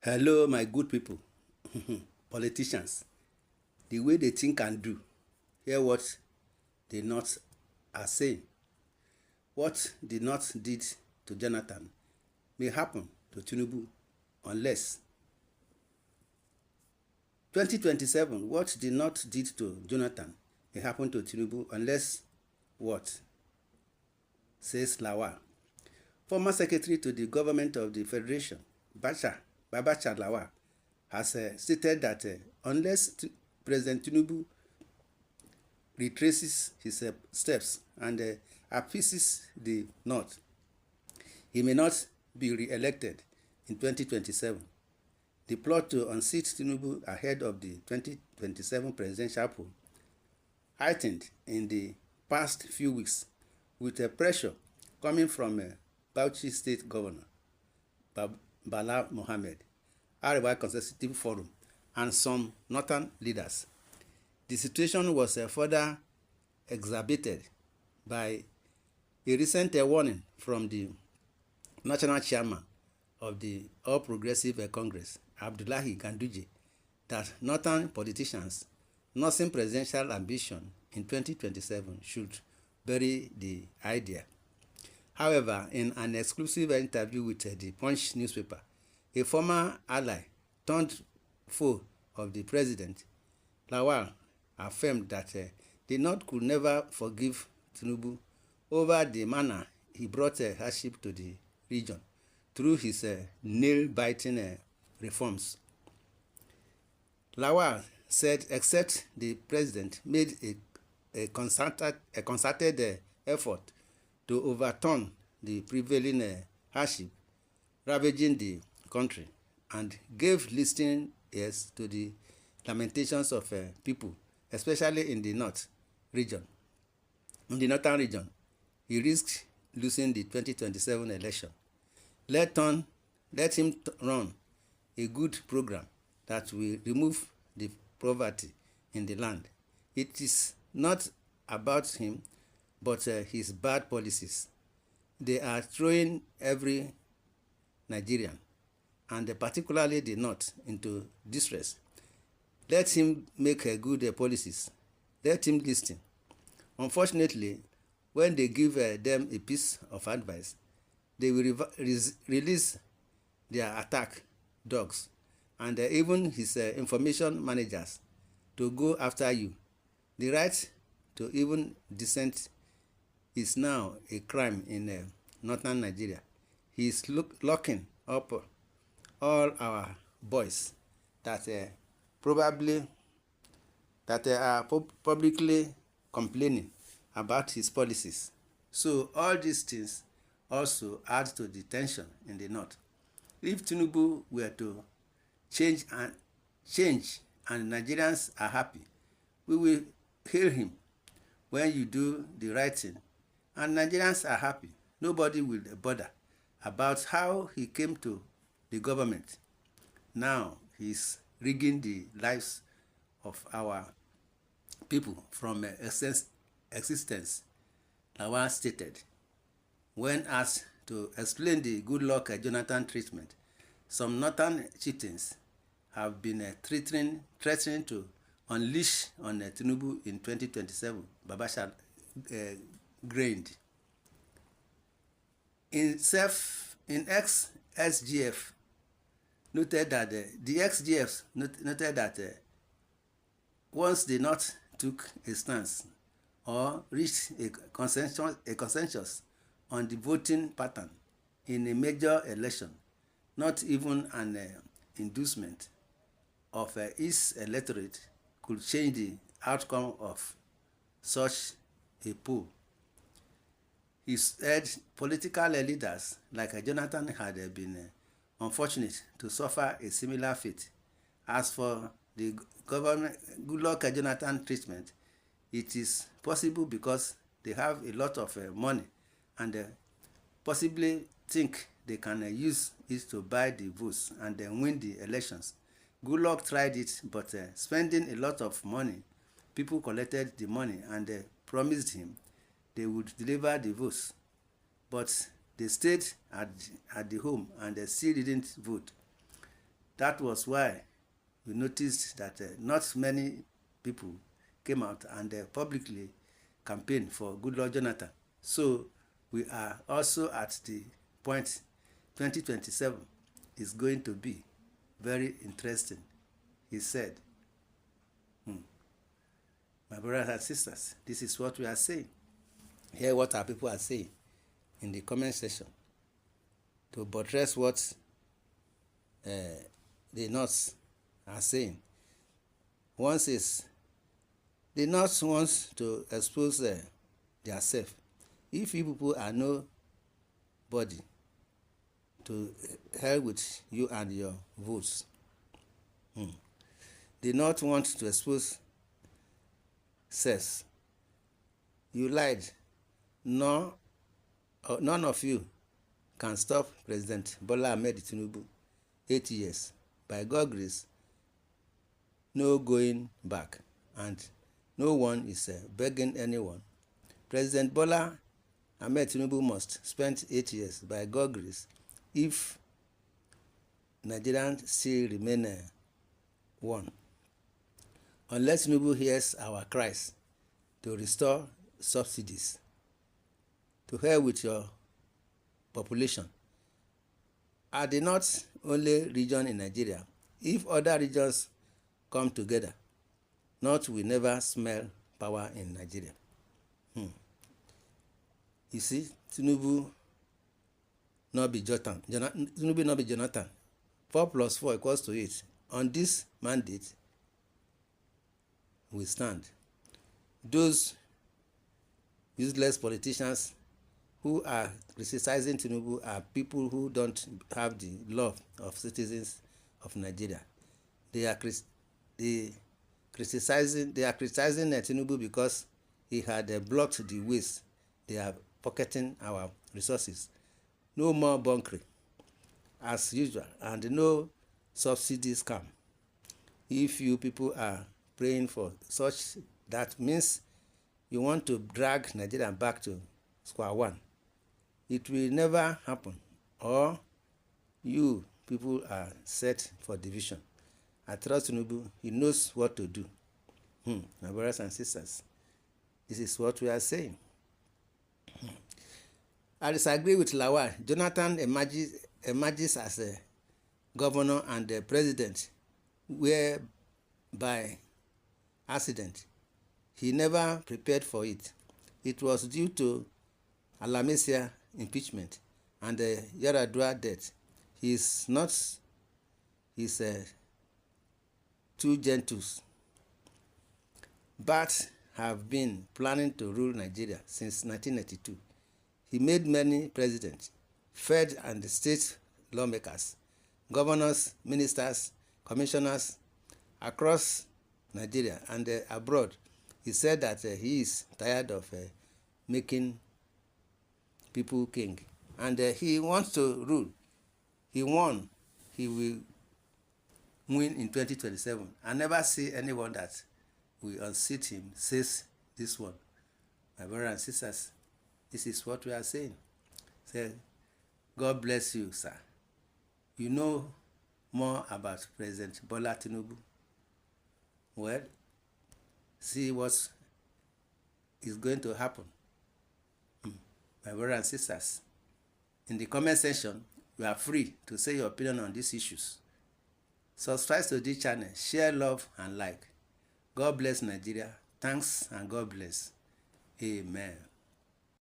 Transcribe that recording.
Hello, my good people, politicians. The way they think and do, hear what the North are saying. What the North did to Jonathan may happen to Tinubu unless 2027, what the North did to Jonathan may happen to Tinubu unless what? Says Lawal. Former Secretary to the Government of the Federation, Babacha Lawal, has stated that unless President Tinubu retraces his steps and appeases the North, he may not be re-elected in 2027. The plot to unseat Tinubu ahead of the 2027 presidential poll heightened in the past few weeks with pressure coming from Bauchi State Governor Bala Mohammed, Arewa Consultative Forum, and some northern leaders. The situation was further exacerbated by a recent warning from the national chairman of the All Progressive Congress, Abdullahi Ganduje, that northern politicians nursing presidential ambition in 2027 should bury the idea. However, in an exclusive interview with the Punch newspaper, a former ally turned foe of the president, Lawal, affirmed that the North could never forgive Tinubu over the manner he brought hardship to the region through his nail-biting reforms. Lawal said except the president made a concerted effort to overturn the prevailing hardship ravaging the country and gave listening ears to the lamentations of people, especially in the north region. In the northern region, he risked losing the 2027 election. Let him run a good program that will remove the poverty in the land. It is not about him, but his bad policies. They are throwing every Nigerian, and particularly the North, into distress. Let him make good policies. Let him listen. Unfortunately, when they give them a piece of advice, they will release their attack dogs and even his information managers to go after you. The right to even dissent is now a crime in northern Nigeria. He is locking up all our boys that are publicly complaining about his policies. So all these things also add to the tension in the north. If Tinubu were to change and Nigerians are happy, we will hail him when you do the right thing, and Nigerians are happy. Nobody will bother about how he came to the government. Now he's rigging the lives of our people from existence, Lawal stated. When asked to explain the good luck Jonathan treatment, some northern chieftains have been threatening to unleash on Tinubu in 2027, Babacha grained. In ex-SGF noted that the ex-GFs noted that once the North took a stance or reached a consensus on the voting pattern in a major election, not even an inducement of its electorate could change the outcome of such a poll. He said political leaders like Jonathan had been unfortunate to suffer a similar fate. As for the government Goodluck Jonathan treatment, it is possible because they have a lot of money and possibly think they can use it to buy the votes and then win the elections. Goodluck tried it, but spending a lot of money, people collected the money and promised him they would deliver the votes, but they stayed at the home and they still didn't vote. That was why we noticed that not many people came out and publicly campaigned for Goodluck Jonathan. So we are also at the point 2027 is going to be very interesting, he said. My brothers and sisters, this is what we are saying. Hear what our people are saying in the comment section to buttress what the North are saying. One says the North wants to expose themselves. If you people are nobody, to hell with you and your votes. The North want to expose says you lied. None of you can stop President Bola Ahmed Tinubu 8 years. By God's grace, no going back, and no one is begging anyone. President Bola Ahmed Tinubu must spend 8 years by God's grace if Nigerians still remain one. Unless Tinubu hears our cries to restore subsidies, to hell with your population. Are the not only region in Nigeria? If other regions come together, North will never smell power in Nigeria. You see, Tinubu not be Jonathan. Tinubu not be Jonathan. 4 + 4 = 8. On this mandate, we stand. Those useless politicians who are criticizing Tinubu are people who don't have the love of citizens of Nigeria. They are criticizing Tinubu because he had blocked the ways they are pocketing our resources. No more bunkering as usual, and no subsidy scam. If you people are praying for such, that means you want to drag Nigeria back to square one. It will never happen, or you people are set for division. I trust Tinubu, he knows what to do. My brothers and sisters, this is what we are saying. I disagree with Lawal. Jonathan emerges as a governor and a president where by accident. He never prepared for it. It was due to Alamisia impeachment and the Yaradua death. He is not two gentles, but have been planning to rule Nigeria since 1992. He made many presidents, fed and state lawmakers, governors, ministers, commissioners across Nigeria and abroad. He said that he is tired of making people king, and he wants to rule. He won. He will win in 2027. I never see anyone that will unseat him says this one. My brothers and sisters, this is what we are saying. Say, God bless you, sir. You know more about President Bola Tinubu. Well, see what is going to happen. My brothers and sisters, in the comment section, you are free to say your opinion on these issues. Subscribe to this channel, share, love, and like. God bless Nigeria. Thanks and God bless. Amen.